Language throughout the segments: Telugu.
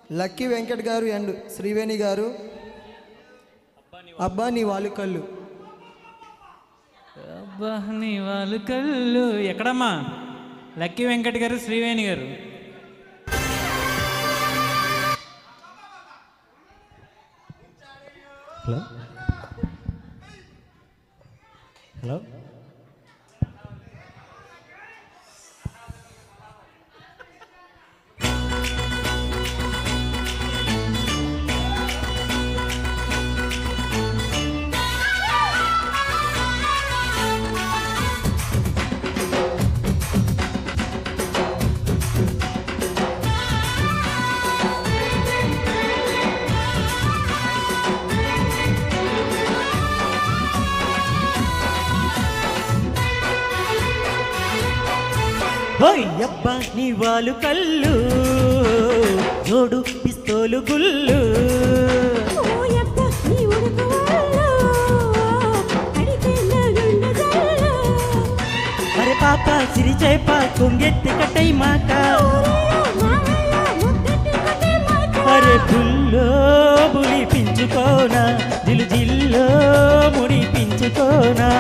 లక్కీ వెంకట్ గారు అండ్ శ్రీవేణి గారు. అబ్బా నీ వాళ్ళు కళ్ళు. అబ్బా నీ వాళ్ళు కళ్ళు ఎక్కడమ్మా? లక్కీ వెంకట్ గారు, శ్రీవేణి గారు. హలో హలో ఓయ్ అబ్బా నీ వాళ్ళు కళ్ళు జోడు పిస్తోలు గుళ్ళు. అరే పాప సిరి చేప కొంగెత్తి కట్టై మాట. అరే బుల్లో బులి పించుకోనా జిల్లు జిల్లో ముడి పించుకోనా.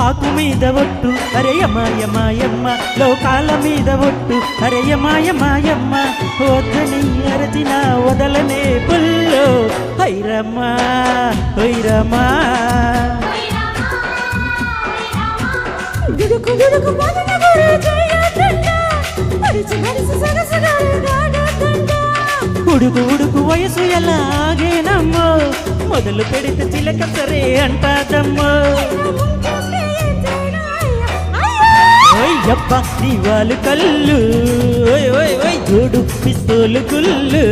ఆకు మీద ఒట్టు అరేయమాయమాయమ్మ, లోకాల మీద ఒట్టు అరేయమాయమాయమ్మ. వద్దని అరచిన వదలనే పుల్లో హైరమ్మా హైరమ్మా. ఉడుకు ఉడుకు వయసు ఎలాగేనమ్మో, మొదలు పెడితే చిలక సరే అంటాదమ్మో. అబ్బ నీ వాళ్ళు కళ్ళు జోడు పిస్తోలు గుళ్ళు.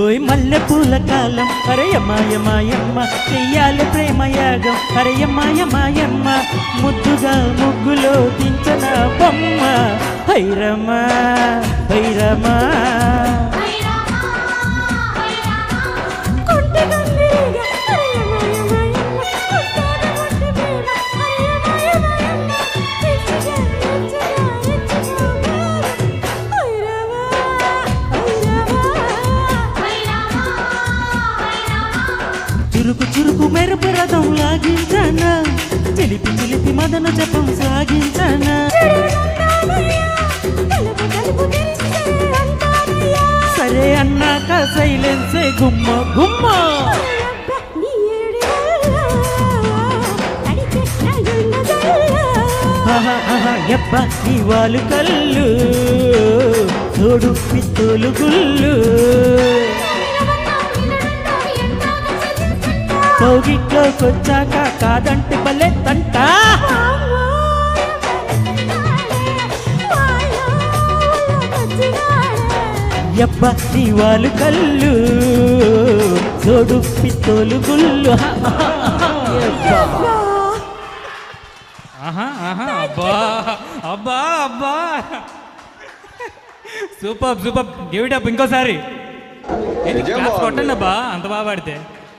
ఓయ్ మల్లె పూల కాలం అరేయమాయమాయమ్మ, చెయ్యాలి ప్రేమయాగం అరేయమాయమాయమ్మ. ముద్దుగా ముగ్గులో దించన బొమ్మ హైరమ్మా హైరమ్మా. చురుకు చురుకు మెరుపు రథం లాగించనా, చిలిపి చిలిపి మదన జపం సాగించనా. సరే అన్నాక సైలెన్సే గుమ్మ గుమ్మ. ఎబ్బ నీ వాళ్ళు కళ్ళు తోడు పిస్తోలు గుళ్ళు. కౌగిట్లోకొచ్చాక కాదంటే భలే తంట. ఎబ్బ నీ వాళ్ళు కళ్ళు పిచ్చోడు పిత్తోలు గుళ్ళు ఆహా ఆహా అబ్బా అబ్బా అబ్బా super super give it up ఇంకోసారి నిజం క్లాస్ బాగుంది. కొట్టండి అబ్బా అంత బాగా పాడితే